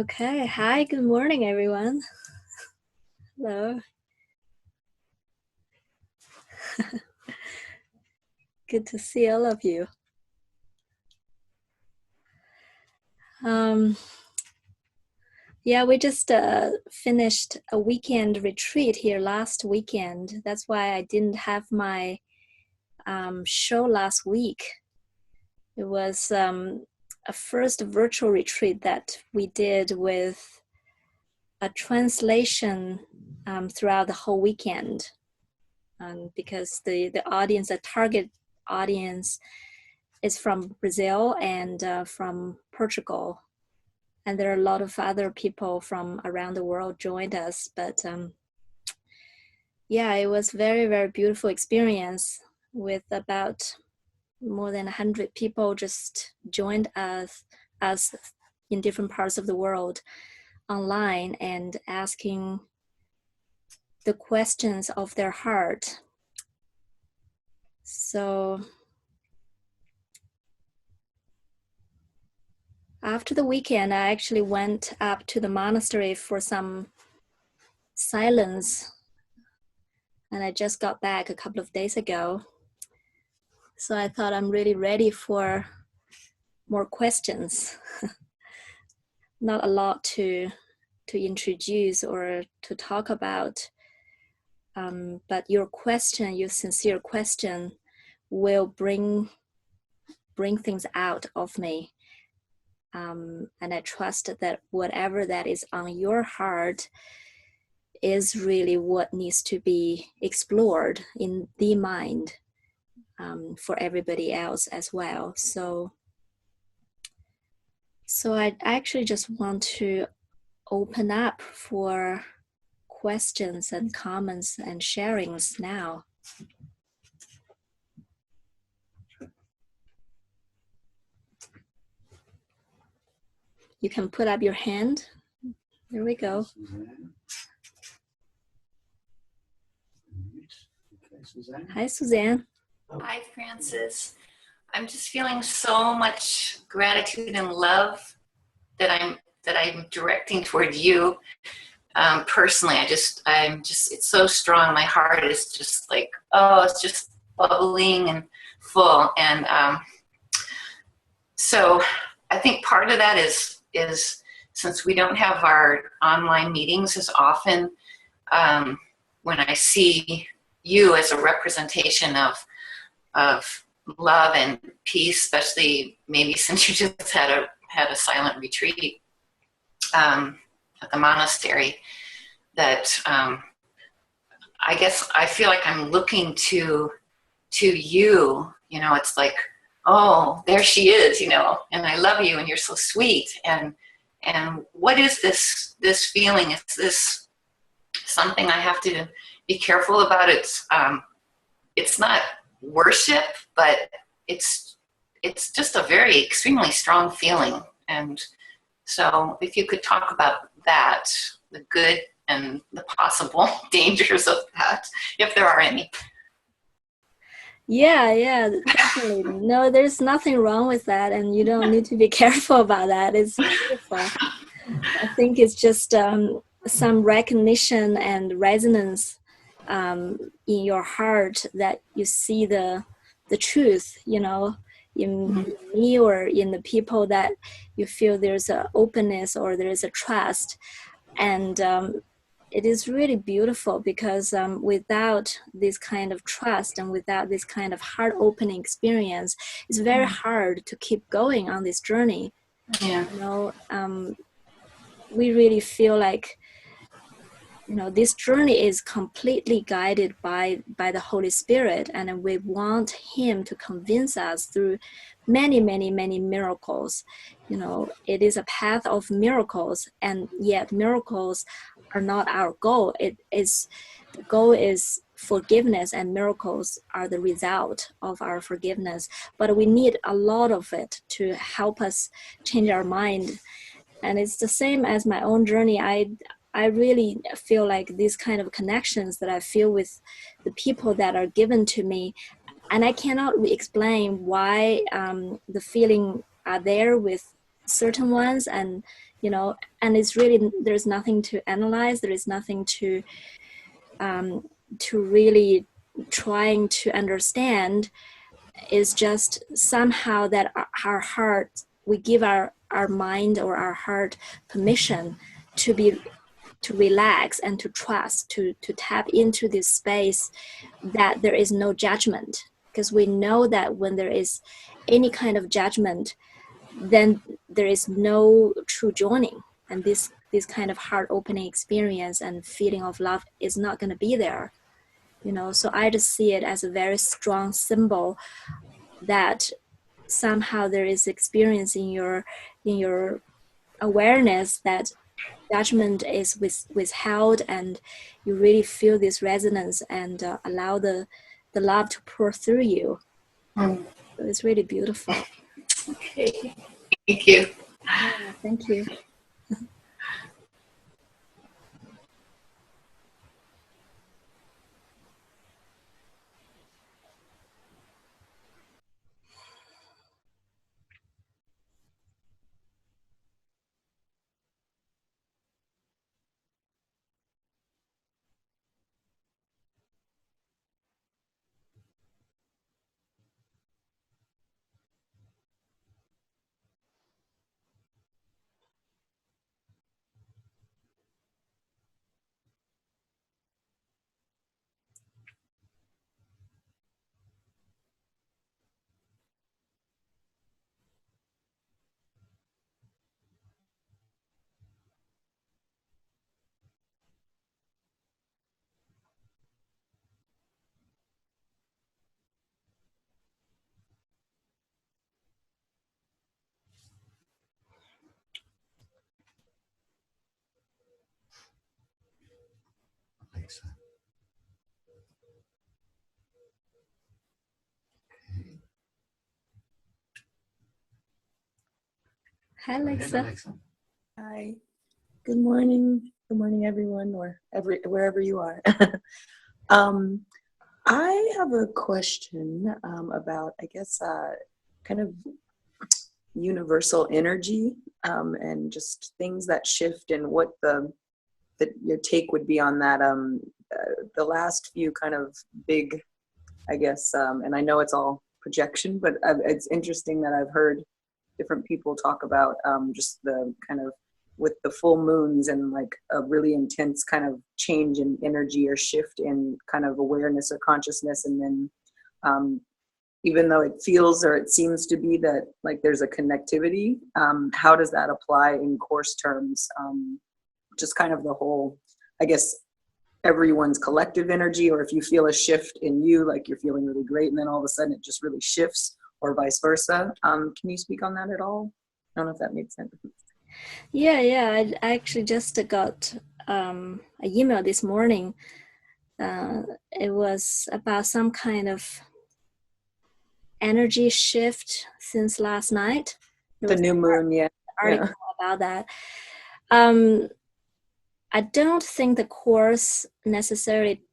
Okay, hi, good morning, everyone. Hello. Good to see all of you. Yeah, we just finished a weekend retreat here last weekend. That's why I didn't have my show last week. It was a first virtual retreat that we did with a translation throughout the whole weekend. Because the audience, the target audience, is from Brazil and from Portugal. And there are a lot of other people from around the world joined us. But yeah, it was very, very beautiful experience with about more than 100 people just joined us in different parts of the world online and asking the questions of their heart. So after the weekend, I actually went up to the monastery for some silence, and I just got back a couple of days ago. So I thought I'm really ready for more questions. Not a lot to introduce or to talk about, but your question, your sincere question, will bring things out of me. And I trust that whatever that is on your heart is really what needs to be explored in the mind for everybody else as well. So I actually just want to open up for questions and comments and sharings now. You can put up your hand. There we go. Hi, Suzanne. Hi, Francis. I'm just feeling so much gratitude and love that I'm directing toward you. Personally, I'm just, it's so strong. My heart is just like, oh, it's just bubbling and full. And so I think part of that is since we don't have our online meetings as often, when I see you as a representation of love and peace, especially maybe since you just had a silent retreat at the monastery, that I guess I feel like I'm looking to you. You know, it's like, oh, there she is, you know, and I love you, and you're so sweet. And what is this feeling? Is this something I have to be careful about? It's not worship, but it's just a very extremely strong feeling. And so if you could talk about that, the good and the possible dangers of that, if there are any. Yeah, definitely. No, there's nothing wrong with that, and you don't need to be careful about that. It's beautiful. I think it's just some recognition and resonance in your heart that you see the truth, you know, in me or in the people, that you feel there's an openness or there's a trust. And it is really beautiful because without this kind of trust and without this kind of heart-opening experience, it's very hard to keep going on this journey. Yeah. You know, we really feel like, you know, this journey is completely guided by the Holy Spirit, and we want Him to convince us through many miracles. You know, it is a path of miracles, and yet miracles are not our goal. The goal is forgiveness, and miracles are the result of our forgiveness. But we need a lot of it to help us change our mind. And it's the same as my own journey. I really feel like these kind of connections that I feel with the people that are given to me, and I cannot explain why the feeling are there with certain ones, and and it's really, there's nothing to analyze, there is nothing to really trying to understand. Is just somehow that our heart, we give our mind or our heart permission to relax and to trust, to tap into this space that there is no judgment. Because we know that when there is any kind of judgment, then there is no true joining, and this kind of heart opening experience and feeling of love is not going to be there. So I just see it as a very strong symbol that somehow there is experience in your awareness that judgment is withheld, and you really feel this resonance and allow the love to pour through you. So it's really beautiful. Okay. Thank you. Yeah, thank you. Alexa. Hi, Alexa. Hi. Good morning. Good morning, everyone, or wherever you are. I have a question about, I guess, kind of universal energy and just things that shift, and what your take would be on that. The last few kind of big, I guess, and I know it's all projection, but it's interesting that I've heard different people talk about just the kind of with the full moons and like a really intense kind of change in energy or shift in kind of awareness or consciousness. And then even though it feels or it seems to be that like there's a connectivity, how does that apply in course terms? Just kind of the whole, I guess, everyone's collective energy, or if you feel a shift in you, like you're feeling really great and then all of a sudden it just really shifts, or vice versa. Can you speak on that at all? I don't know if that makes sense. Yeah. I actually just got an email this morning. It was about some kind of energy shift since last night. The new moon, yeah. Article about that. I don't think the course necessarily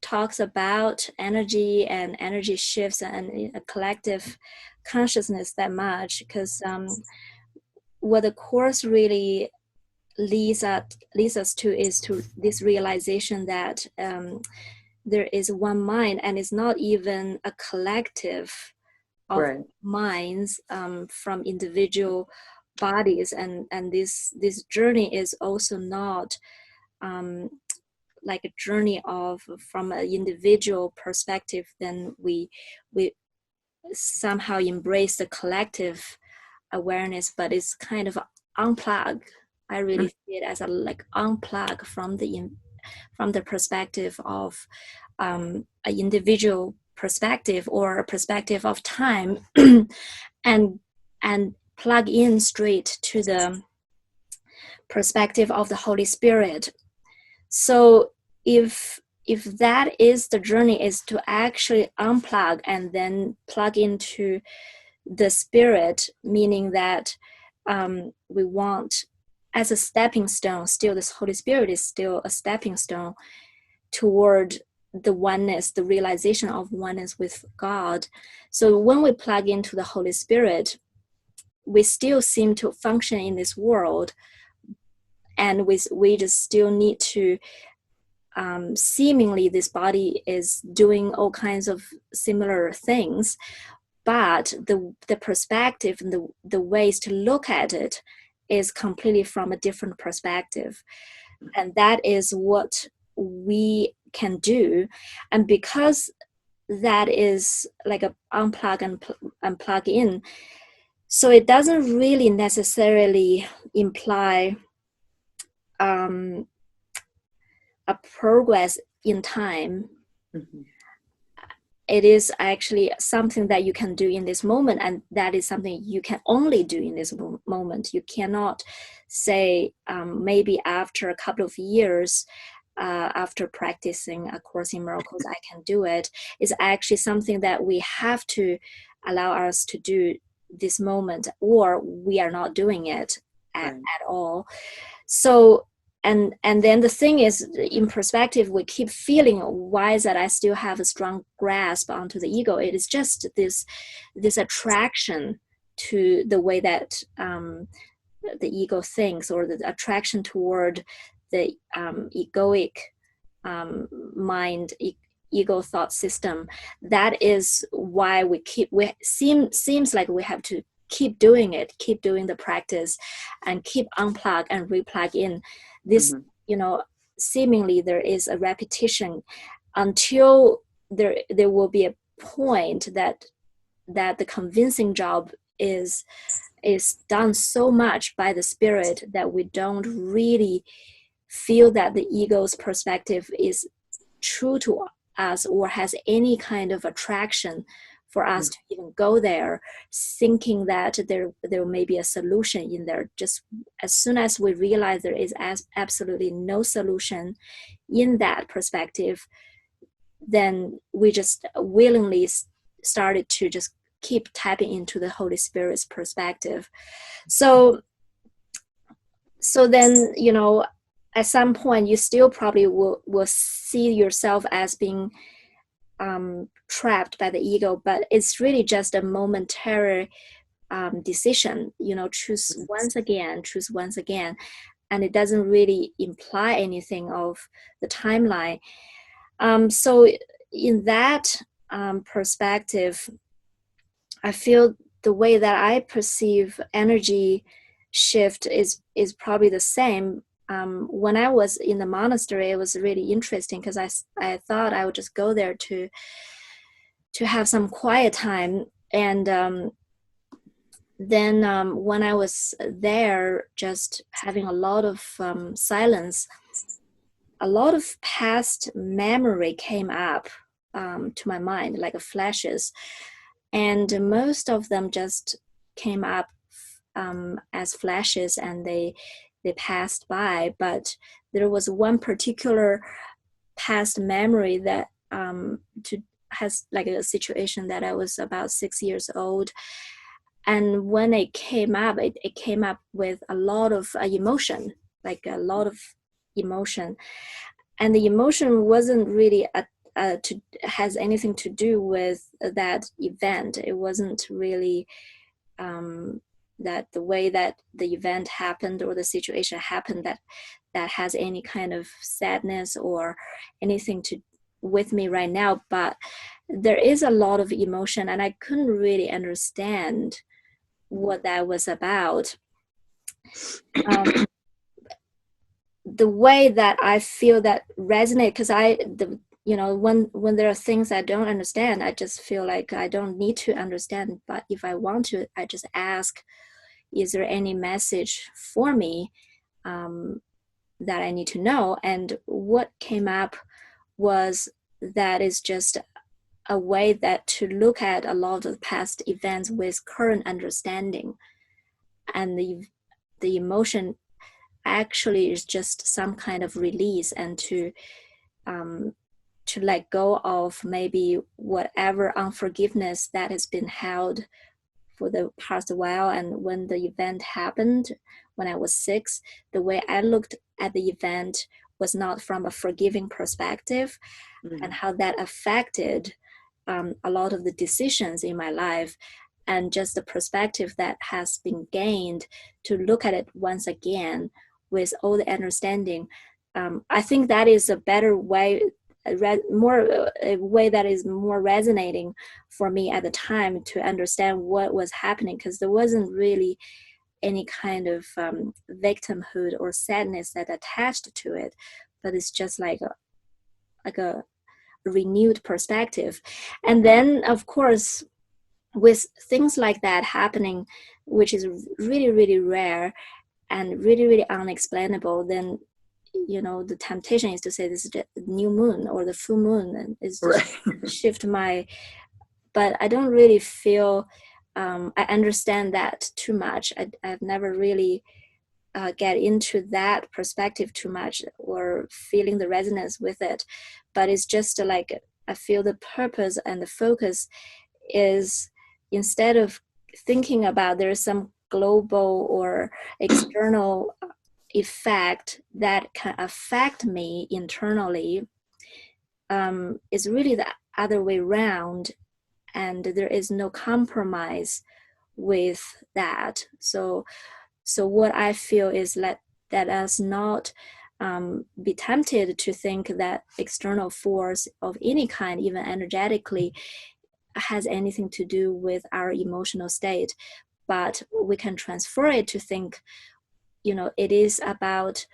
talks about energy and energy shifts and a collective consciousness that much, because what the course really leads us to is to this realization that there is one mind, and it's not even a collective of Right. minds from individual bodies, and this journey is also not like a journey of from an individual perspective. Then we somehow embrace the collective awareness, but it's kind of unplug. I really see it as a like unplug from the perspective of an individual perspective or a perspective of time, and plug in straight to the perspective of the Holy Spirit. So if that is the journey, is to actually unplug and then plug into the Spirit, meaning that we want, as a stepping stone, still this Holy Spirit is still a stepping stone toward the oneness, the realization of oneness with God. So when we plug into the Holy Spirit, we still seem to function in this world, and we just still need to, seemingly this body is doing all kinds of similar things, but the perspective and the ways to look at it is completely from a different perspective. And that is what we can do. And because that is like a unplug and plug in, so it doesn't really necessarily imply a progress in time. Mm-hmm. It is actually something that you can do in this moment, and that is something you can only do in this moment. You cannot say, maybe after a couple of years, after practicing A Course in Miracles, I can do it. It's actually something that we have to allow us to do this moment, or we are not doing it at all. So, and then the thing is, in perspective, we keep feeling, why is that I still have a strong grasp onto the ego? It is just this attraction to the way that the ego thinks, or the attraction toward the egoic mind, ego thought system. That is why seems like we have to keep doing it, keep doing the practice, and keep unplug and replug in. This, seemingly there is a repetition until there will be a point that the convincing job is done so much by the spirit that we don't really feel that the ego's perspective is true to us, or has any kind of attraction for us to even go there, thinking that there may be a solution in there. Just as soon as we realize there is absolutely no solution in that perspective, then we just willingly started to just keep tapping into the Holy Spirit's perspective. So then, at some point you still probably will see yourself as being trapped by the ego, but it's really just a momentary decision. Choose once again, and it doesn't really imply anything of the timeline. So in that perspective, I feel the way that I perceive energy shift is probably the same. When I was in the monastery, it was really interesting because I thought I would just go there to have some quiet time. And then when I was there, just having a lot of silence, a lot of past memory came up to my mind, like flashes. And most of them just came up as flashes, and they passed by. But there was one particular past memory that has like a situation that I was about 6 years old. And when it came up, it came up with a lot of emotion, like a lot of emotion. And the emotion wasn't really has anything to do with that event. It wasn't really that the way that the event happened or the situation happened that has any kind of sadness or anything to with me right now. But there is a lot of emotion, and I couldn't really understand what that was about. The way that I feel that resonate, because when there are things I don't understand, I just feel like I don't need to understand. But if I want to, I just ask, is there any message for me that I need to know? And what came up was that is just a way that to look at a lot of past events with current understanding. And the emotion actually is just some kind of release, and to let go of maybe whatever unforgiveness that has been held for the past while. And when the event happened, when I was 6, the way I looked at the event was not from a forgiving perspective, and how that affected a lot of the decisions in my life. and just the perspective that has been gained to look at it once again with all the understanding. I think that is a better way, a way that is more resonating for me at the time to understand what was happening, because there wasn't really any kind of victimhood or sadness that attached to it, but it's just like a renewed perspective. And then, of course, with things like that happening, which is really, really rare and really, really unexplainable, then the temptation is to say this is the new moon or the full moon, and it's just right. Shift my. But I don't really feel. I understand that too much. I've never really get into that perspective too much or feeling the resonance with it. But it's just like I feel the purpose and the focus is, instead of thinking about there's some global or external effect that can affect me internally, is really the other way around, and there is no compromise with that. So what I feel is let us not be tempted to think that external force of any kind, even energetically, has anything to do with our emotional state, but we can transfer it to think, it is about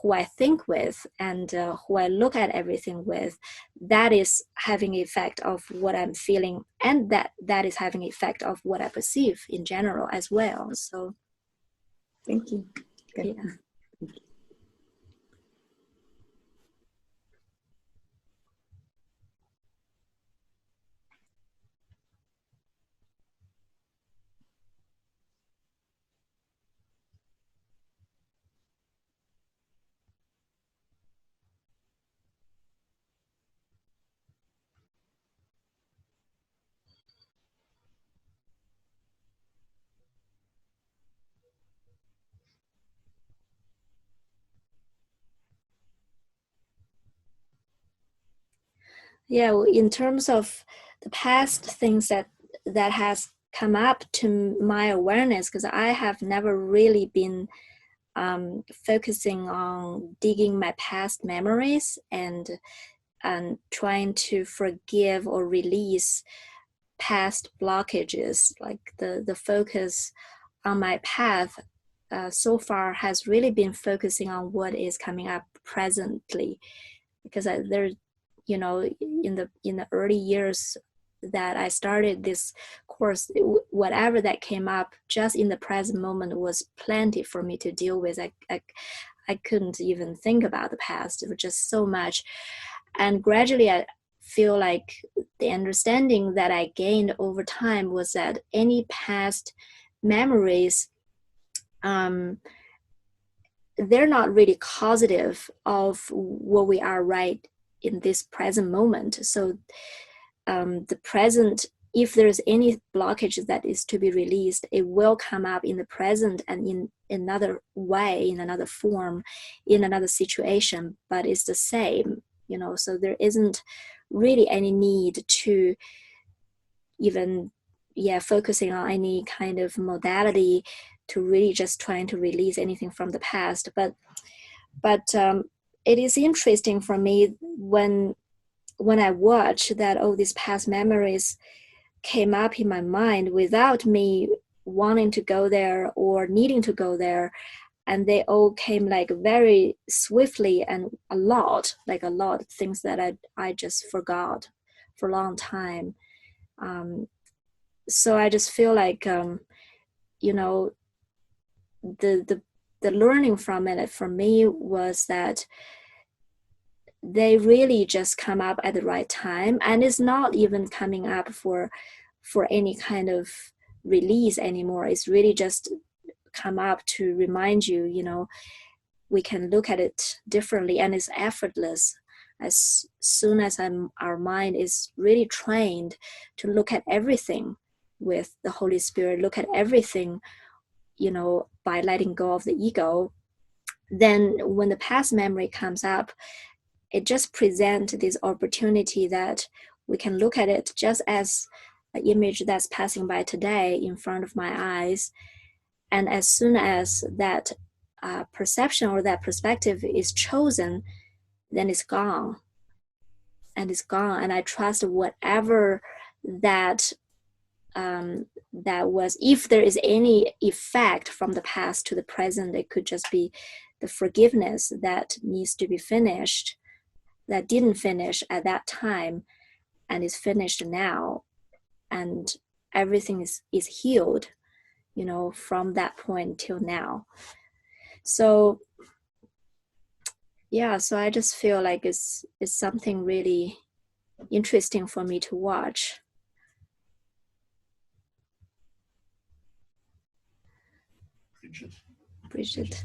who I think with and who I look at everything with. That is having an effect of what I'm feeling, and that is having an effect of what I perceive in general as well. So thank you. Okay. Yeah. Yeah, in terms of the past things that has come up to my awareness, because I have never really been focusing on digging my past memories and trying to forgive or release past blockages. Like the focus on my path so far has really been focusing on what is coming up presently, because there, in the early years that I started this course, whatever that came up just in the present moment was plenty for me to deal with. I couldn't even think about the past. It was just so much. And gradually I feel like the understanding that I gained over time was that any past memories, they're not really causative of what we are right in this present moment. So the present, if there's any blockage that is to be released, it will come up in the present and in another way, in another form, in another situation, but it's the same, so there isn't really any need to even focusing on any kind of modality to really just trying to release anything from the past. But it is interesting for me when I watch that all these past memories came up in my mind without me wanting to go there or needing to go there, and they all came like very swiftly, and a lot of things that I just forgot for a long time. So I just feel like the learning from it for me was that they really just come up at the right time, and it's not even coming up for any kind of release anymore. It's really just come up to remind you, we can look at it differently, and it's effortless as soon as our mind is really trained to look at everything with the Holy Spirit, look at everything, by letting go of the ego. Then when the past memory comes up, it just presents this opportunity that we can look at it just as image that's passing by today in front of my eyes. And as soon as that perception or that perspective is chosen, then it's gone. And it's gone. And I trust whatever that that was, if there is any effect from the past to the present, it could just be the forgiveness that needs to be finished, that didn't finish at that time and is finished now. And everything is healed, you know, from that point till now. So yeah, so I just feel like it's something really interesting for me to watch. Bridget.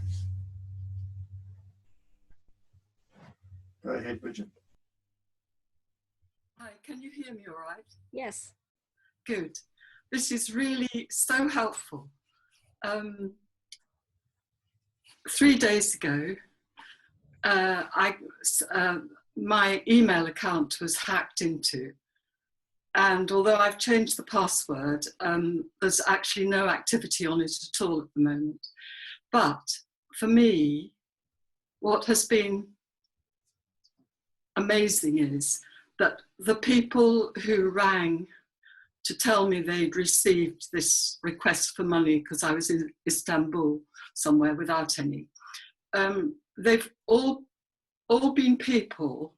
Go ahead, Bridget. Hi, can you hear me all right? Yes. Good. This is really so helpful. 3 days ago, my email account was hacked into. And although I've changed the password, there's actually no activity on it at all at the moment. But for me, what has been amazing is that the people who rang to tell me they'd received this request for money because I was in Istanbul somewhere without any, they've all been people,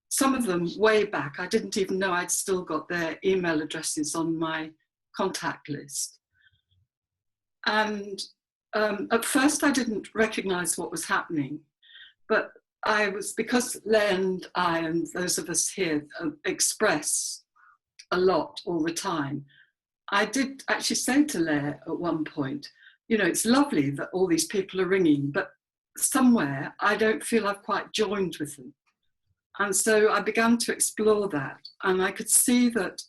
some of them way back. I didn't even know I'd still got their email addresses on my contact list. And at first I didn't recognize what was happening, but because Leigh and I and those of us here express a lot all the time, I did actually say to Leigh at one point, you know, it's lovely that all these people are ringing, but somewhere I don't feel I've quite joined with them. And so I began to explore that, and I could see that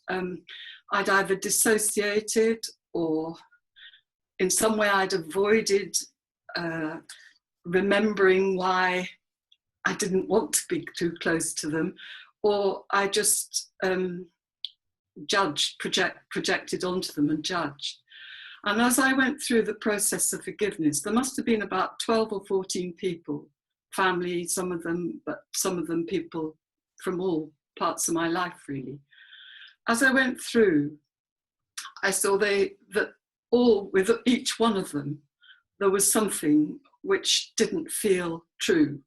I'd either dissociated or in some way I'd avoided remembering why I didn't want to be too close to them, or I just projected onto them and judged. And as I went through the process of forgiveness, there must have been about 12 or 14 people, family, some of them, but some of them people from all parts of my life, really. As I went through, I saw that all, with each one of them, there was something which didn't feel true.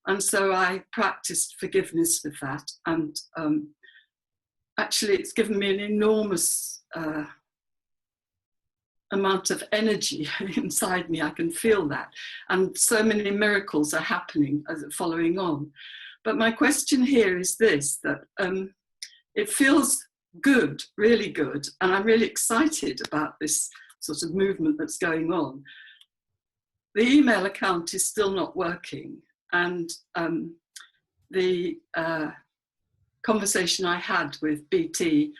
And so I practiced forgiveness with that. And actually, it's given me an enormous amount of energy inside me. I can feel that. And so many miracles are happening as following on. But my question here is this, that it feels good, really good. And I'm really excited about this sort of movement that's going on. The email account is still not working. And the conversation I had with BT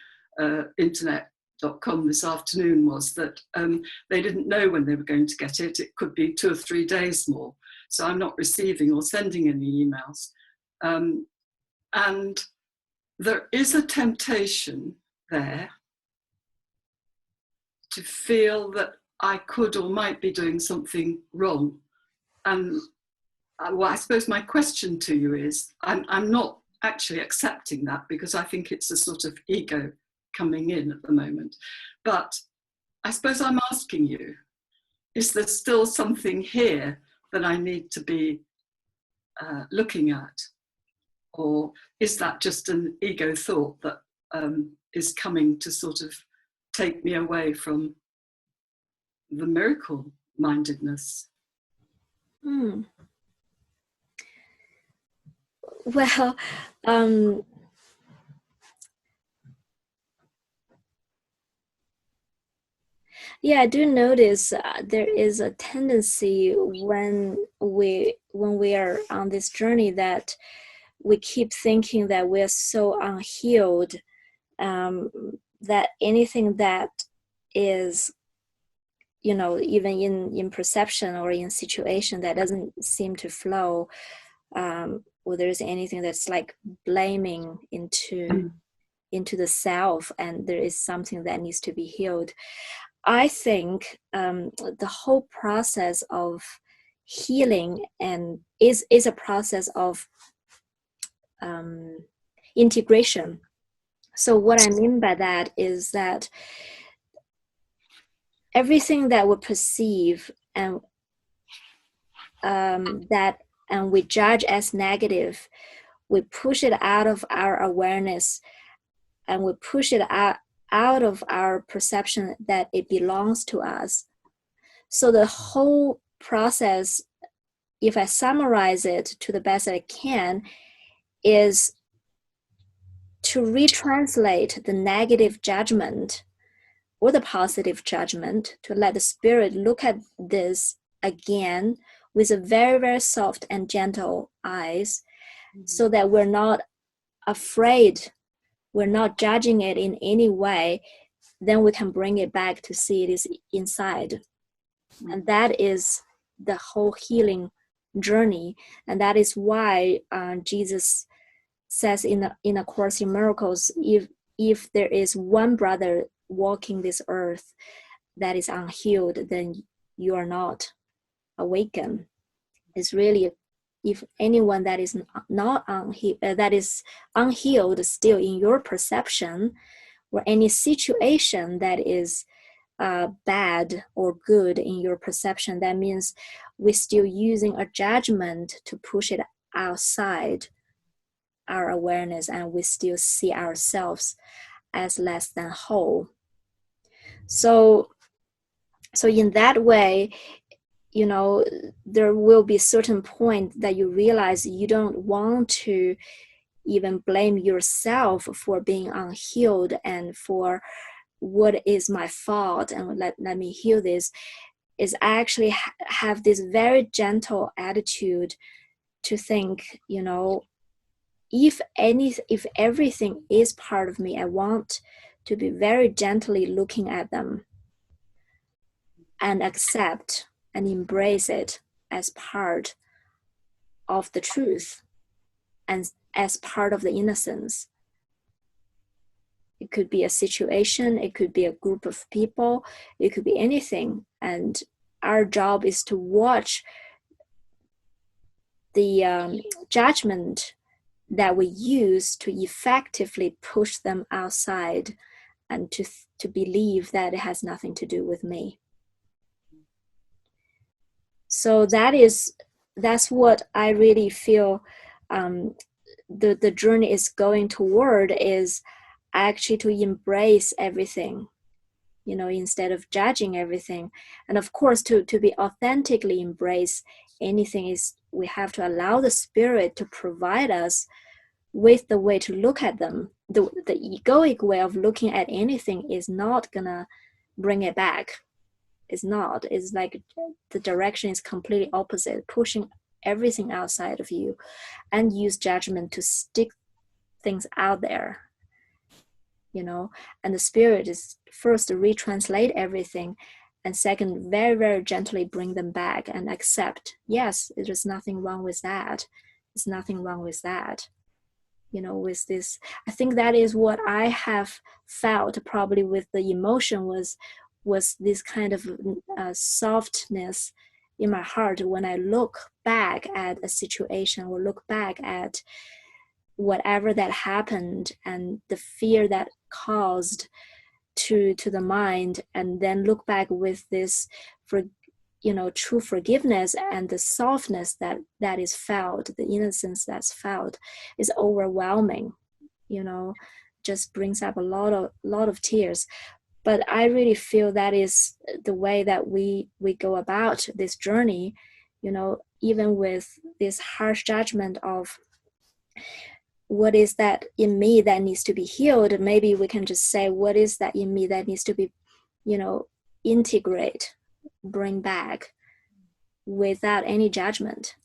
Internet.com this afternoon was that they didn't know when they were going to get it. It could be 2 or 3 days more. So I'm not receiving or sending any emails. And there is a temptation there to feel that I could or might be doing something wrong. And well, I suppose my question to you is, I'm not actually accepting that because I think it's a sort of ego coming in at the moment. But I suppose I'm asking you, is there still something here that I need to be looking at? Or is that just an ego thought that is coming to sort of take me away from the miracle mindedness? Well, yeah, I do notice there is a tendency when we are on this journey that we keep thinking that we're so unhealed, that anything that is, you know, even in perception or in situation that doesn't seem to flow, or there's anything that's like blaming into into the self, and there is something that needs to be healed. I think the whole process of healing and is a process of integration. So what I mean by that is that everything that we perceive and and we judge as negative, we push it out of our awareness, and we push it out of our perception that it belongs to us. So the whole process, if I summarize it to the best I can, is to retranslate the negative judgment or the positive judgment, to let the spirit look at this again with a very, very soft and gentle eyes, so that we're not afraid, we're not judging it in any way. Then we can bring it back to see it is inside. And that is the whole healing journey. And that is why Jesus says in A Course in Miracles, if there is one brother walking this earth that is unhealed, then you are not awakened. It's really, if anyone that is not unhealed, that is unhealed still in your perception, or any situation that is bad or good in your perception, that means we're still using a judgment to push it outside our awareness, and we still see ourselves as less than whole. So in that way, you know, there will be a certain point that you realize you don't want to even blame yourself for being unhealed and for what is my fault and let me heal this. Is actually have this very gentle attitude to think, you know, if everything is part of me, I want to be very gently looking at them and accept and embrace it as part of the truth and as part of the innocence. It could be a situation, it could be a group of people, it could be anything. And our job is to watch the judgment that we use to effectively push them outside, and to believe that it has nothing to do with me. So that's what I really feel the journey is going toward, is actually to embrace everything, you know, instead of judging everything. And of course, to be authentically embrace anything, is we have to allow the spirit to provide us with the way to look at them. The egoic way of looking at anything is not gonna bring it back. It's not. It's like the direction is completely opposite, pushing everything outside of you, and use judgment to stick things out there, you know. And the spirit is first to retranslate everything, and second, very, very gently bring them back and accept, yes, there's nothing wrong with that. There's nothing wrong with that. You know, with this, I think that is what I have felt probably with the emotion, was this kind of softness in my heart when I look back at a situation, or look back at whatever that happened and the fear that caused to the mind, and then look back with this, true forgiveness, and the softness that is felt, the innocence that's felt, is overwhelming, you know, just brings up a lot of tears. But I really feel that is the way that we go about this journey, you know, even with this harsh judgment of what is that in me that needs to be healed. Maybe we can just say, what is that in me that needs to be, you know, integrate, bring back, without any judgment.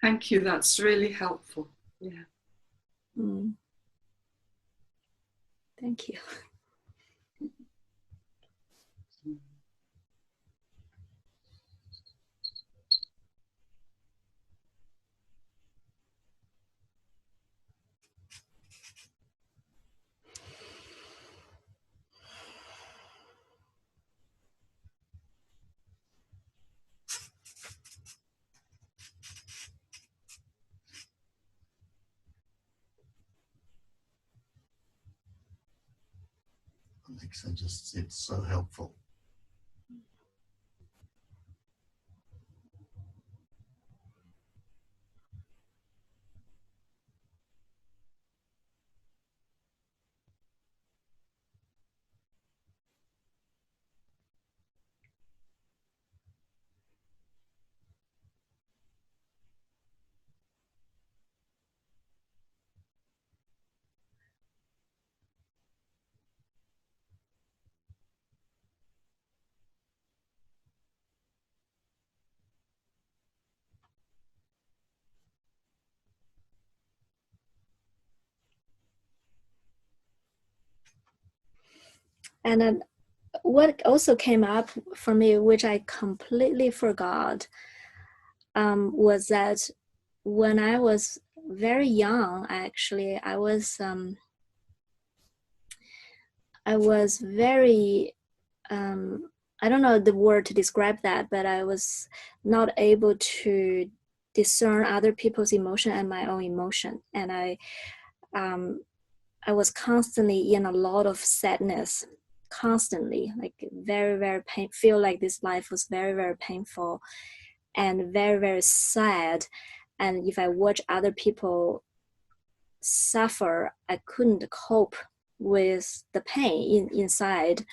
Thank you. That's really helpful. Yeah. Mm. Thank you. Alexa, just it's so helpful. And then what also came up for me, which I completely forgot, was that when I was very young, actually, I was very, I don't know the word to describe that, but I was not able to discern other people's emotion and my own emotion. And I was constantly in a lot of sadness, constantly, like very, very feel like this life was very, very painful and very, very sad. And if I watch other people suffer, I couldn't cope with the pain inside.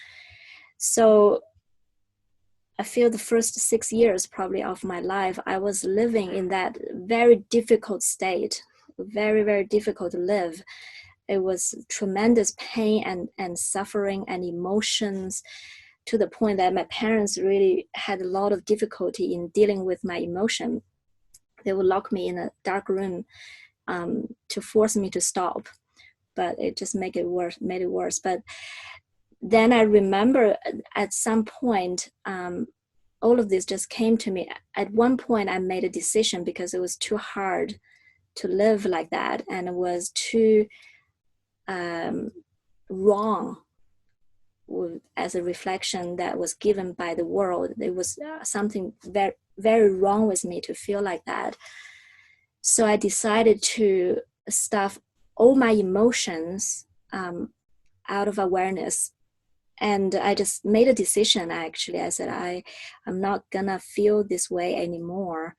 So I feel the first 6 years probably of my life, I was living in that very difficult state, very, very difficult to live. It was tremendous pain and suffering and emotions, to the point that my parents really had a lot of difficulty in dealing with my emotion. They would lock me in a dark room to force me to stop, but it just made it worse. But then I remember at some point, all of this just came to me. At one point, I made a decision because it was too hard to live like that, and it was too wrong as a reflection that was given by the world. There was something very, very wrong with me to feel like that. So I decided to stuff all my emotions out of awareness. And I just made a decision, actually. I said, I'm not gonna feel this way anymore.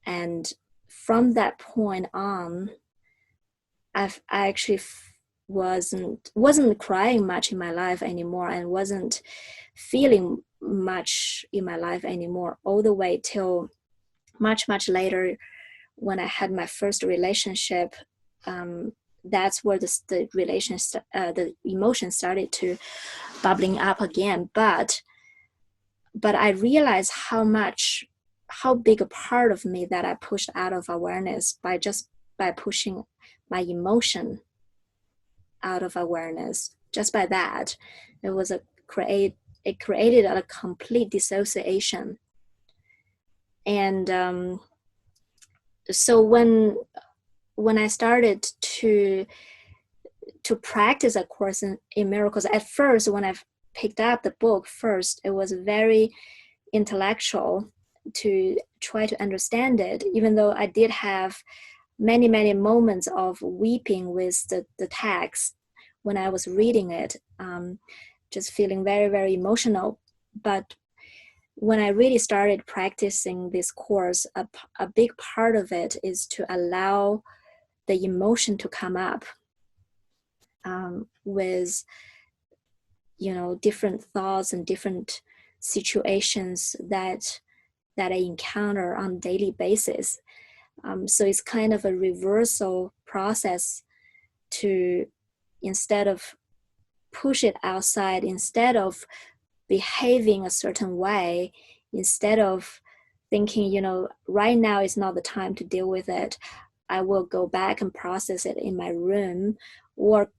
And from that point on, I actually wasn't crying much in my life anymore, and wasn't feeling much in my life anymore, all the way till much, much later, when I had my first relationship. That's where the emotion started to bubbling up again. But I realized how big a part of me that I pushed out of awareness by pushing my emotion out of awareness. Just by that, it created a complete dissociation. And so when I started to practice A Course in Miracles, at first, when I picked up the book first, it was very intellectual to try to understand it, even though I did have many, many moments of weeping with the text when I was reading it, just feeling very, very emotional. But when I really started practicing this course, a big part of it is to allow the emotion to come up with, different thoughts and different situations that I encounter on a daily basis. So it's kind of a reversal process to, instead of push it outside, instead of behaving a certain way, instead of thinking, right now is not the time to deal with it, I will go back and process it in my room, or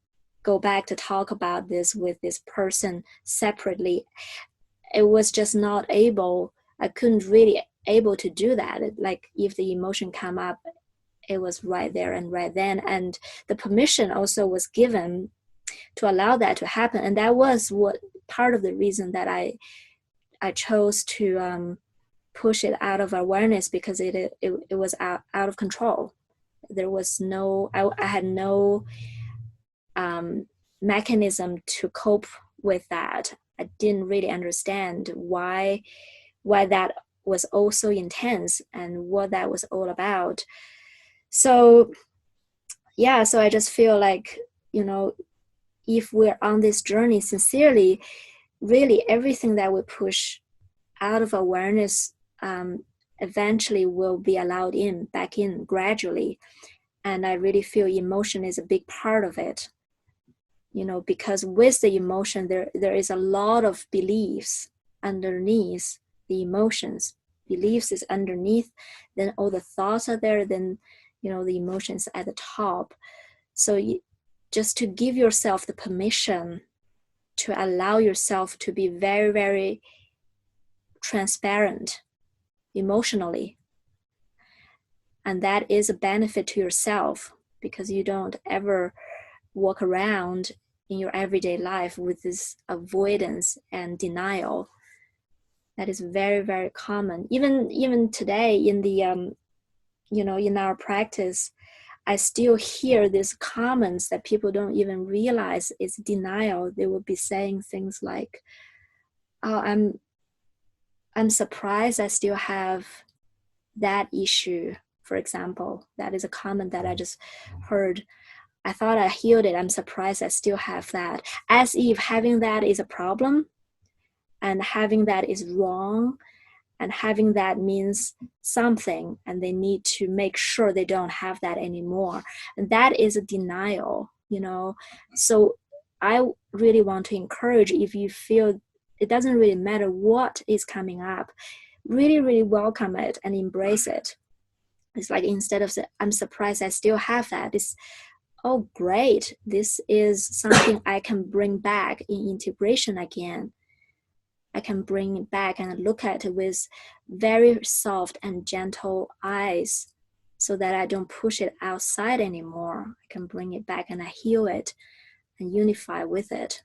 go back to talk about this with this person separately. It was just not able, I couldn't really able to do that. Like if the emotion come up, it was right there and right then. And the permission also was given to allow that to happen. And that was what part of the reason that I chose to push it out of awareness, because it was out of control. There was no, I had no mechanism to cope with that. I didn't really understand why that was all so intense and what that was all about. So yeah, so I just feel like, if we're on this journey sincerely, really everything that we push out of awareness eventually will be allowed back in gradually. And I really feel emotion is a big part of it, because with the emotion, there is a lot of beliefs underneath the emotions. Beliefs is underneath, then all the thoughts are there, then, the emotions at the top. So just to give yourself the permission to allow yourself to be very, very transparent emotionally. And that is a benefit to yourself, because you don't ever walk around in your everyday life with this avoidance and denial. That is very, very common. Even today in the, in our practice, I still hear these comments that people don't even realize is denial. They will be saying things like, "Oh, I'm surprised I still have that issue," for example. That is a comment that I just heard. "I thought I healed it. I'm surprised I still have that." As if having that is a problem, and having that is wrong, and having that means something, and they need to make sure they don't have that anymore. And that is a denial, So I really want to encourage, if you feel it doesn't really matter what is coming up, really, really welcome it and embrace it. It's like, instead of saying, "I'm surprised I still have that," it's, "Oh, great. This is something I can bring back in integration again. I can bring it back and look at it with very soft and gentle eyes, so that I don't push it outside anymore. I can bring it back and I heal it and unify with it."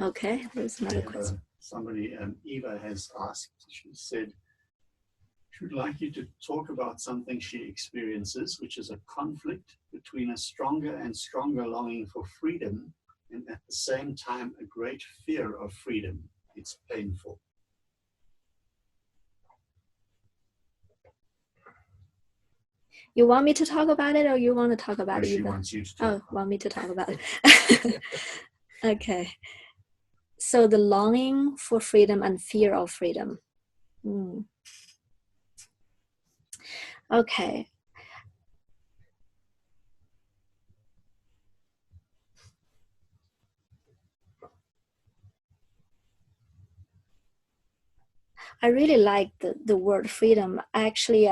Okay, there's another question. Somebody, Eva has asked, she said, she would like you to talk about something she experiences, which is a conflict between a stronger and stronger longing for freedom, and at the same time a great fear of freedom. It's painful. You want me to talk about it, or you want to talk about it? She wants you to talk. Oh, want me to talk about it. Okay. So the longing for freedom and fear of freedom. Okay. I really like the word freedom. Actually,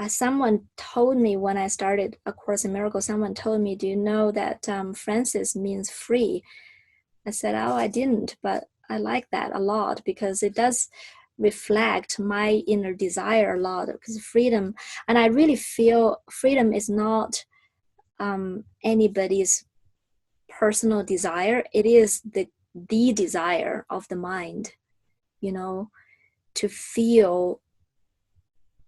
someone told me when I started A Course in Miracles, someone told me, "Do you know that Francis means free?" I said, "Oh, I didn't, but I like that a lot, because it does reflect my inner desire a lot." Because freedom, and I really feel freedom is not anybody's personal desire. It is the desire of the mind, to feel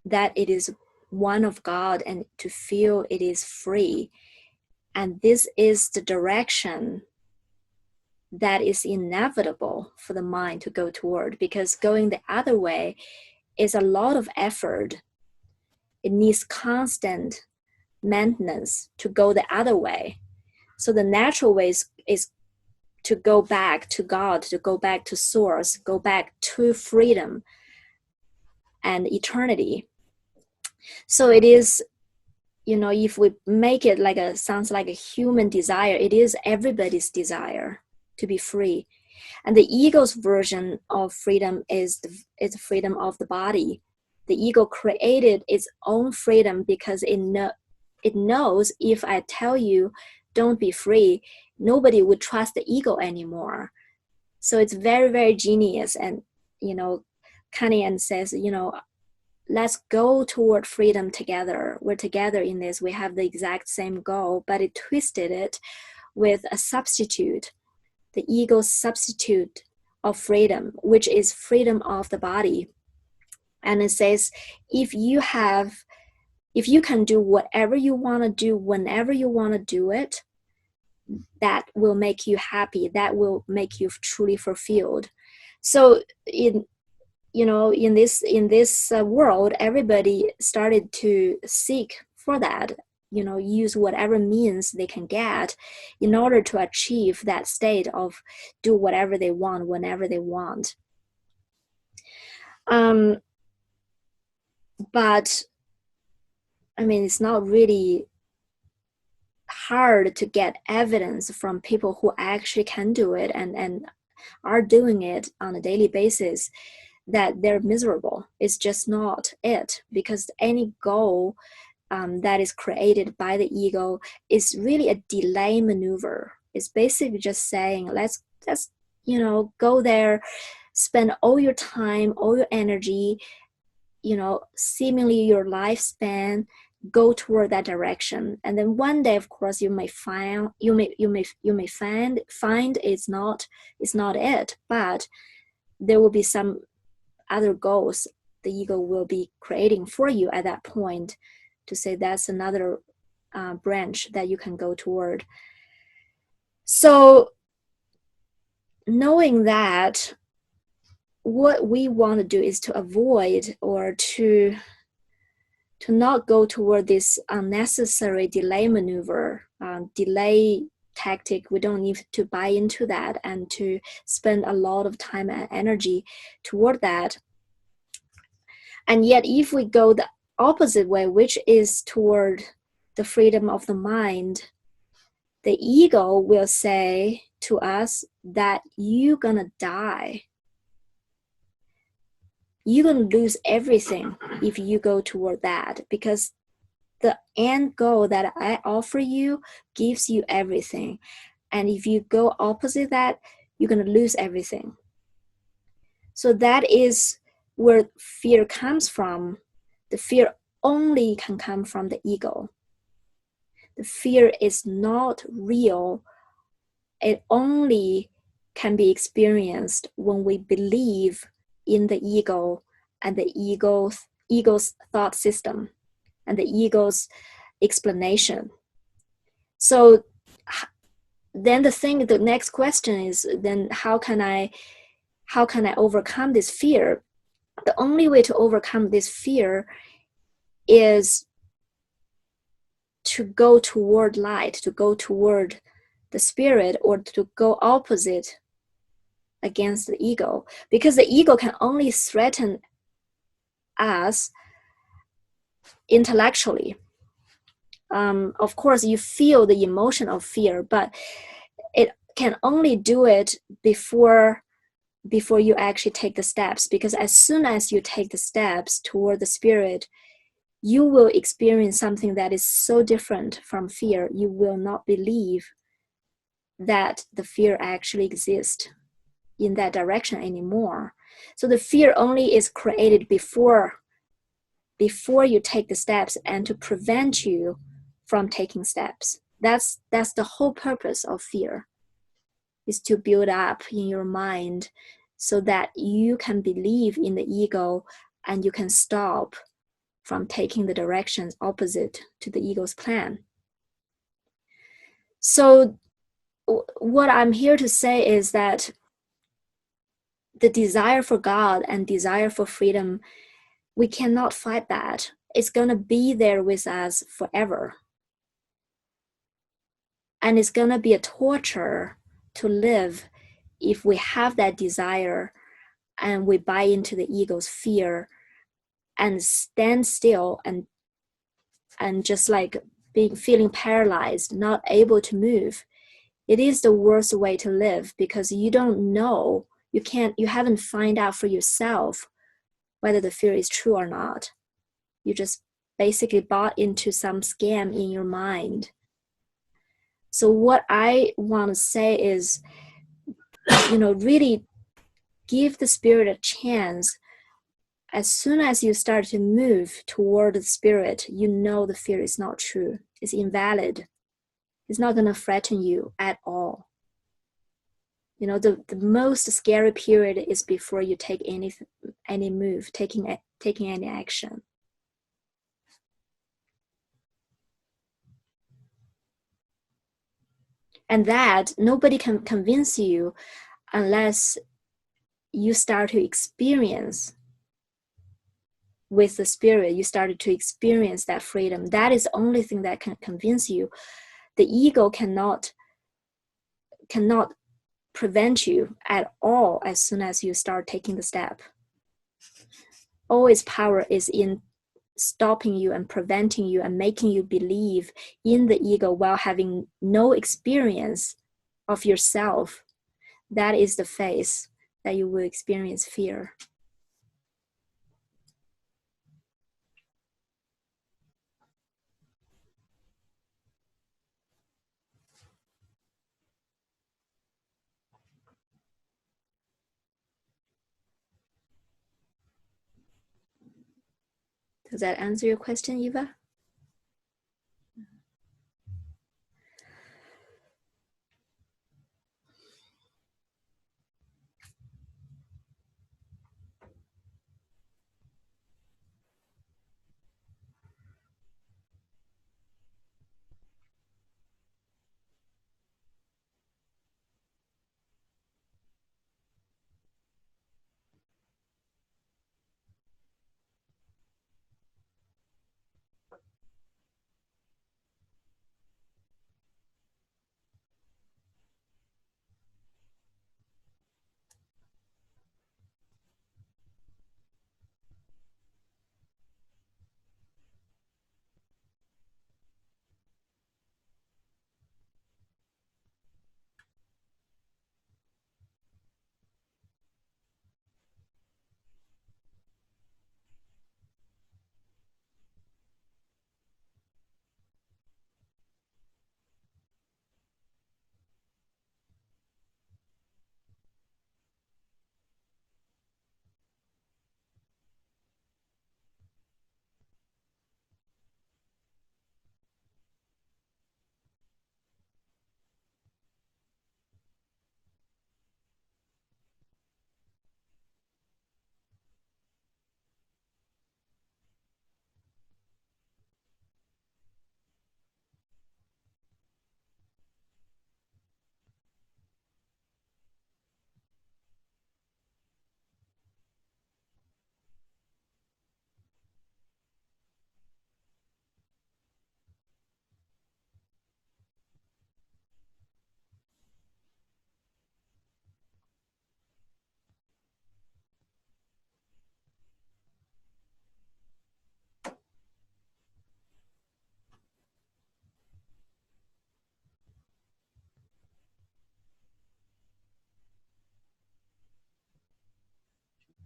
that it is one of God, and to feel it is free. And this is the direction that is inevitable for the mind to go toward, because going the other way is a lot of effort. It needs constant maintenance to go the other way. So the natural way is to go back to God, to go back to source, go back to freedom and eternity. So it is, if we make it sounds like a human desire, it is everybody's desire to be free. And the ego's version of freedom is the freedom of the body. The ego created its own freedom because it knows, if I tell you don't be free, nobody would trust the ego anymore. So it's very, very genius. And, Kanye says, let's go toward freedom together. We're together in this. We have the exact same goal, but it twisted it with a substitute, the ego's substitute of freedom, which is freedom of the body. And it says, if you can do whatever you want to do whenever you want to do it, that will make you happy, that will make you truly fulfilled. So in this world, everybody started to seek for that, use whatever means they can get in order to achieve that state of do whatever they want whenever they want. But I mean, it's not really hard to get evidence from people who actually can do it and are doing it on a daily basis that they're miserable. It's just not it, because any goal that is created by the ego is really a delay maneuver. It's basically just saying, let's go there, spend all your time, all your energy, seemingly your lifespan, go toward that direction. And then one day, of course, you may find it's not it, but there will be some other goals the ego will be creating for you at that point, to say that's another branch that you can go toward. So knowing that, what we want to do is to avoid or to not go toward this unnecessary delay maneuver, delay tactic. We don't need to buy into that and to spend a lot of time and energy toward that. And yet, if we go the opposite way, which is toward the freedom of the mind, the ego will say to us that you're gonna die. You're going to lose everything if you go toward that, because the end goal that I offer you gives you everything. And if you go opposite that, you're going to lose everything. So that is where fear comes from. The fear only can come from the ego. The fear is not real. It only can be experienced when we believe in the ego and the ego's thought system and the ego's explanation. So then the next question is, then how can I overcome this fear? The only way to overcome this fear is to go toward light, to go toward the spirit, or to go opposite against the ego, because the ego can only threaten us intellectually. Of course, you feel the emotion of fear, but it can only do it before you actually take the steps, because as soon as you take the steps toward the spirit, you will experience something that is so different from fear. You will not believe that the fear actually exists in that direction anymore. So the fear only is created before you take the steps and to prevent you from taking steps. That's the whole purpose of fear, is to build up in your mind so that you can believe in the ego and you can stop from taking the directions opposite to the ego's plan. So what I'm here to say is that the desire for God and desire for freedom, we cannot fight that. It's going to be there with us forever. And it's going to be a torture to live if we have that desire and we buy into the ego's fear and stand still and just like feeling paralyzed, not able to move. It is the worst way to live, because you don't know, you haven't find out for yourself whether the fear is true or not. You just basically bought into some scam in your mind. So what I want to say is, really give the spirit a chance. As soon as you start to move toward the spirit, the fear is not true. It's invalid. It's not going to threaten you at all. You know, the most scary period is before you take any move, taking any action. And that nobody can convince you unless you start to experience with the spirit, you started to experience that freedom. That is the only thing that can convince you. The ego cannot prevent you at all as soon as you start taking the step. All its power is in stopping you and preventing you and making you believe in the ego while having no experience of yourself. That is the phase that you will experience fear. Does that answer your question, Eva?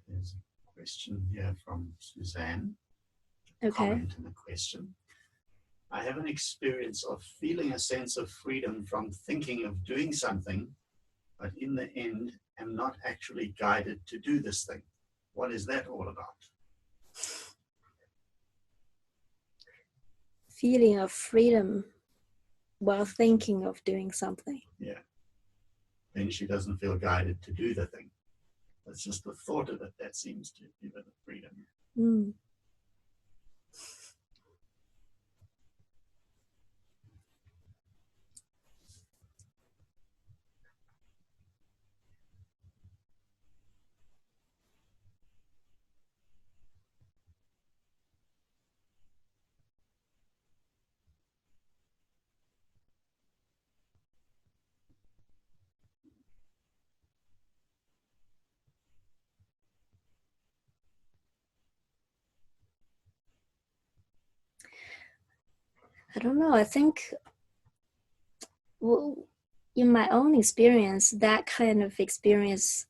There's a question here from Suzanne. Okay. Comment in the question. I have an experience of feeling a sense of freedom from thinking of doing something, but in the end am not actually guided to do this thing. What is that all about? Feeling of freedom while thinking of doing something. Yeah. Then she doesn't feel guided to do the thing. It's just the thought of it that seems to give her the freedom. Mm. I don't know. I think, well, in my own experience, that kind of experience,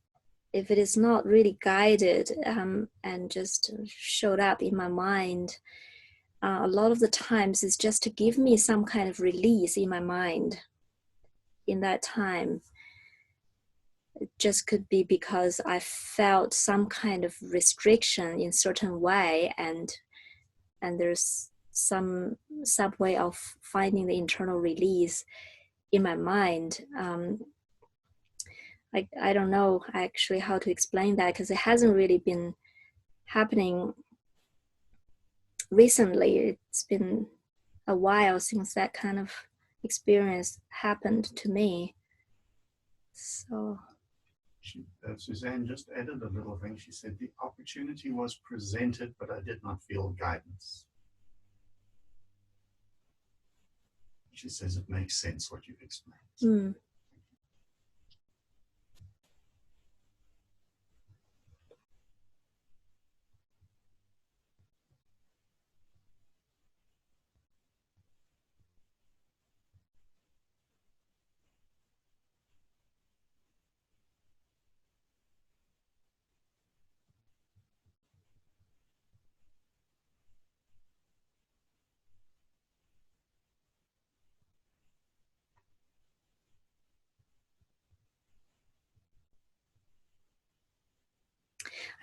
if it is not really guided and just showed up in my mind, a lot of the times it's just to give me some kind of release in my mind in that time. It just could be because I felt some kind of restriction in certain way, and there's some way of finding the internal release in my mind. like, I don't know actually how to explain that, because it hasn't really been happening recently. It's been a while since that kind of experience happened to me. So Suzanne just added a little thing. She said, the opportunity was presented, but I did not feel guidance. She says it makes sense what you've explained.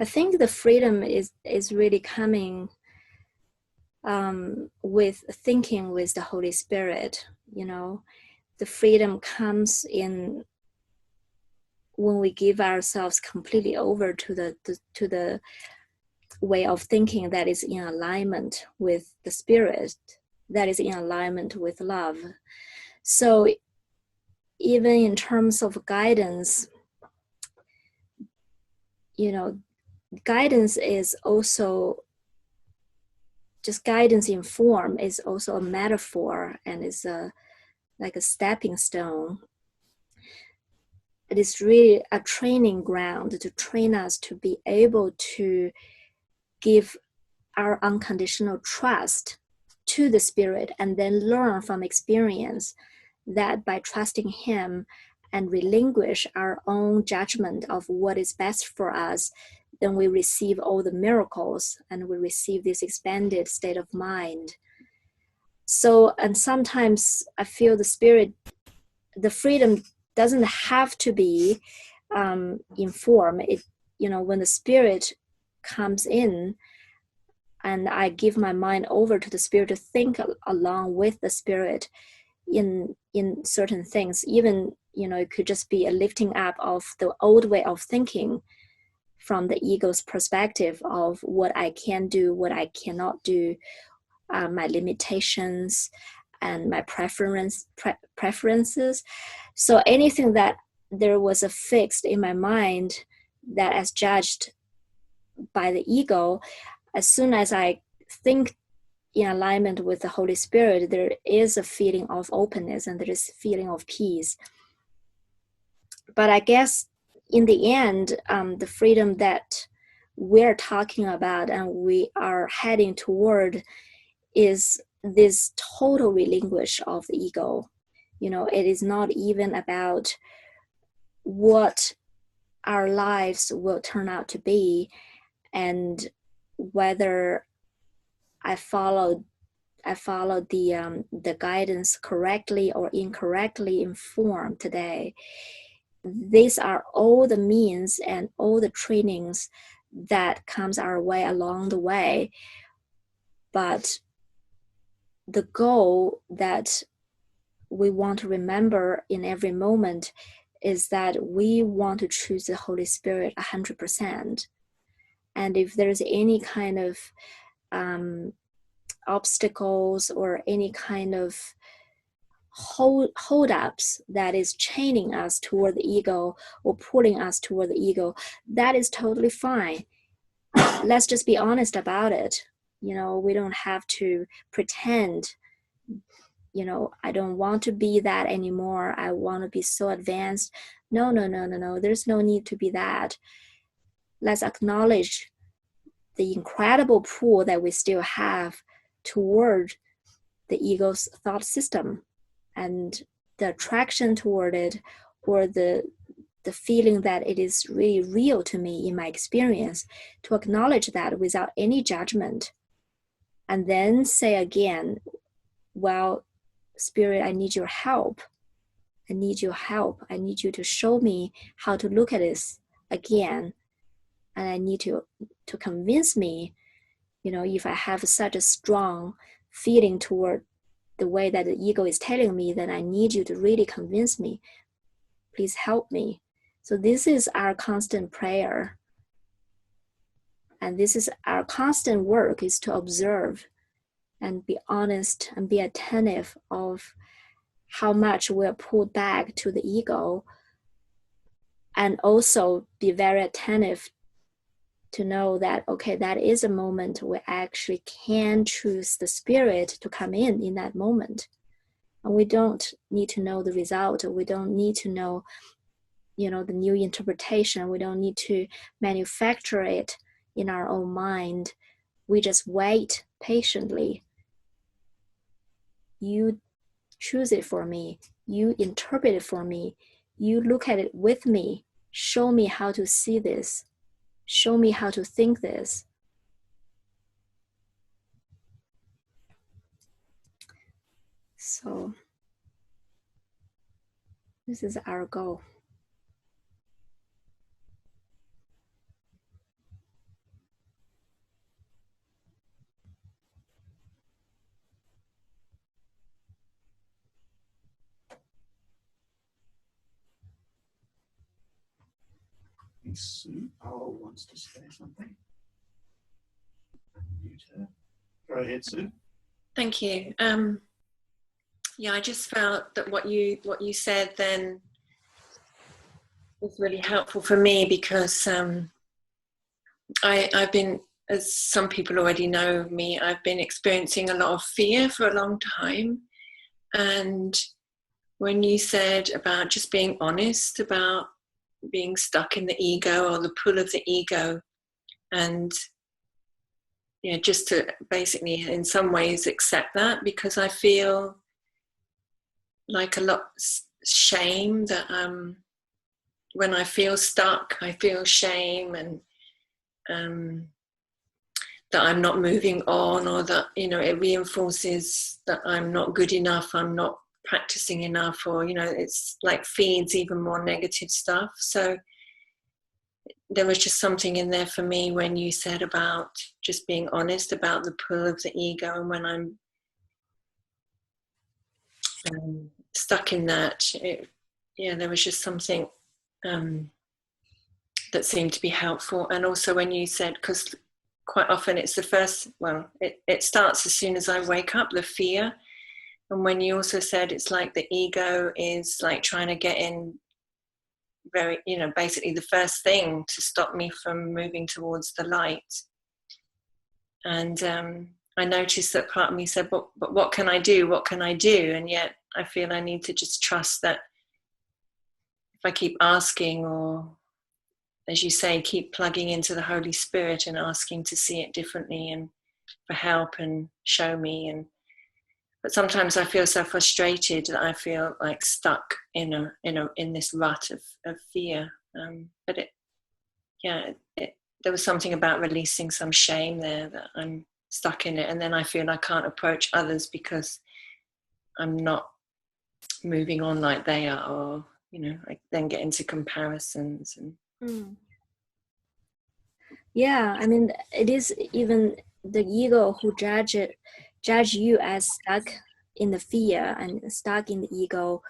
I think the freedom is really coming with thinking with the Holy Spirit. You know, the freedom comes in when we give ourselves completely over to the way of thinking that is in alignment with the Spirit, that is in alignment with love. So even in terms of guidance, you know, guidance is also just guidance in form is also a metaphor, and is like a stepping stone. It is really a training ground to train us to be able to give our unconditional trust to the Spirit, and then learn from experience that by trusting Him and relinquish our own judgment of what is best for us, then we receive all the miracles and we receive this expanded state of mind. So, and sometimes I feel the Spirit, the freedom doesn't have to be in form. It, you know, when the Spirit comes in and I give my mind over to the Spirit to think along with the Spirit in certain things, even, you know, it could just be a lifting up of the old way of thinking from the ego's perspective of what I can do, what I cannot do, my limitations and my preferences. So anything that there was a fixed in my mind that as judged by the ego, as soon as I think in alignment with the Holy Spirit, there is a feeling of openness and there is a feeling of peace. But I guess in the end, the freedom that we're talking about and we are heading toward is this total relinquish of the ego. You know, it is not even about what our lives will turn out to be and whether I followed the guidance correctly or incorrectly informed today. These are all the means and all the trainings that comes our way along the way. But the goal that we want to remember in every moment is that we want to choose the Holy Spirit 100%. And if there's any kind of obstacles or any kind of hold-ups that is chaining us toward the ego or pulling us toward the ego, that is totally fine. Let's just be honest about it. You know, we don't have to pretend, you know, I don't want to be that anymore. I want to be so advanced. No. There's no need to be that. Let's acknowledge the incredible pull that we still have toward the ego's thought system and the attraction toward it, or the feeling that it is really real to me in my experience, to acknowledge that without any judgment. And then say again, well, Spirit, I need your help. I need your help. I need you to show me how to look at this again. And I need to convince me, you know, if I have such a strong feeling toward the way that the ego is telling me, then I need you to really convince me. Please help me. So this is our constant prayer. And this is our constant work, is to observe and be honest and be attentive of how much we're pulled back to the ego, and also be very attentive to know that, okay, that is a moment where I actually can choose the spirit to come in that moment. And we don't need to know the result. We don't need to know, the new interpretation. We don't need to manufacture it in our own mind. We just wait patiently. You choose it for me. You interpret it for me. You look at it with me. Show me how to see this. Show me how to think this. So this is our goal. Sue Powell wants to say something. Unmute her. Go ahead, Sue. Thank you. Yeah, I just felt that what you said then was really helpful for me, because I've been, as some people already know me, I've been experiencing a lot of fear for a long time. And when you said about just being honest about being stuck in the ego or the pull of the ego, and just to basically in some ways accept that, because I feel like a lot shame that when I feel stuck, I feel shame, and that I'm not moving on, or that it reinforces that I'm not good enough, I'm not practicing enough, or it's like feeds even more negative stuff. So there was just something in there for me when you said about just being honest about the pull of the ego, and when I'm stuck in that, there was just something that seemed to be helpful. And also when you said, because quite often it's the first, it starts as soon as I wake up, the fear. And when you also said it's like the ego is like trying to get in very, basically the first thing to stop me from moving towards the light. And I noticed that part of me said, but what can I do? What can I do? And yet I feel I need to just trust that if I keep asking, or as you say, keep plugging into the Holy Spirit and asking to see it differently and for help and show me. But sometimes I feel so frustrated that I feel like stuck in this rut of fear. But there was something about releasing some shame there, that I'm stuck in it, and then I feel I can't approach others because I'm not moving on like they are, or I then get into comparisons and. Yeah, I mean, it is even the ego who judge you as stuck in the fear and stuck in the ego,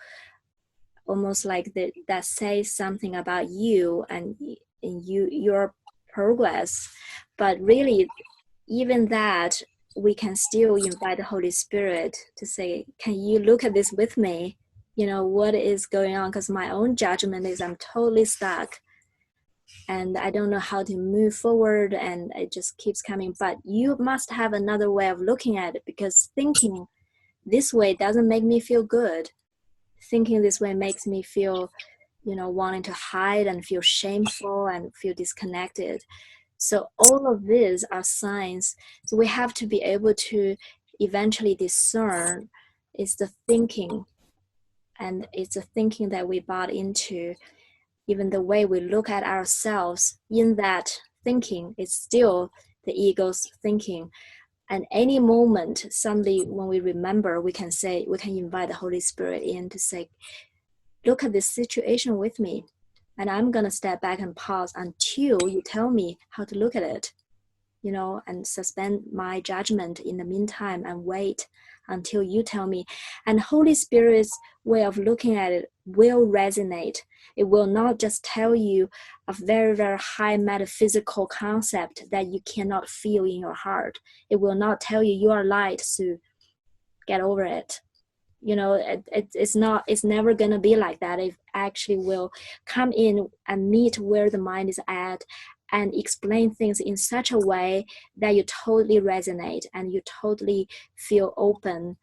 almost like that says something about you and your progress. But really, even that, we can still invite the Holy Spirit to say, can you look at this with me? What is going on? Because my own judgment is I'm totally stuck and I don't know how to move forward, and it just keeps coming. But you must have another way of looking at it, because thinking this way doesn't make me feel good. Thinking this way makes me feel, wanting to hide and feel shameful and feel disconnected. So all of these are signs. So we have to be able to eventually discern is the thinking, and it's a thinking that we bought into. Even the way we look at ourselves in that thinking is still the ego's thinking. And any moment, suddenly when we remember, we can invite the Holy Spirit in to say, look at this situation with me. And I'm going to step back and pause until you tell me how to look at it, and suspend my judgment in the meantime and wait until you tell me. And Holy Spirit's way of looking at it will resonate. It will not just tell you a very, very high metaphysical concept that you cannot feel in your heart. It will not tell you you are light, so get over it. You know, it's never going to be like that. It actually will come in and meet where the mind is at and explain things in such a way that you totally resonate and you totally feel open.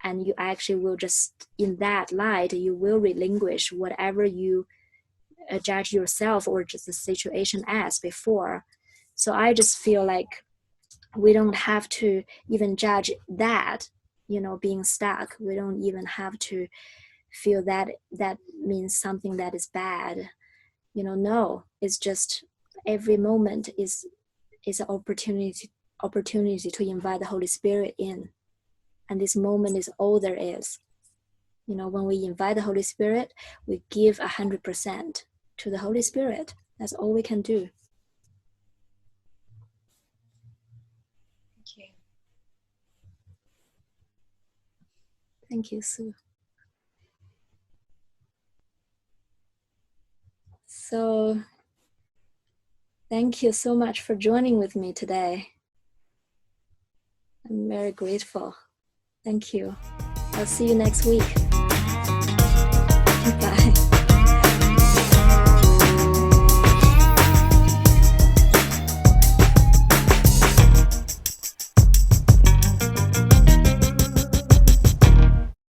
And you actually will just, in that light, you will relinquish whatever you judge yourself or just the situation as before. So I just feel like we don't have to even judge that, you know, being stuck. We don't even have to feel that that means something that is bad. You know, no, it's just every moment is an opportunity to invite the Holy Spirit in. And this moment is all there is. You know, when we invite the Holy Spirit, we give 100% to the Holy Spirit. That's all we can do. Thank you. Thank you, Sue. So, thank you so much for joining with me today. I'm very grateful. Thank you. I'll see you next week.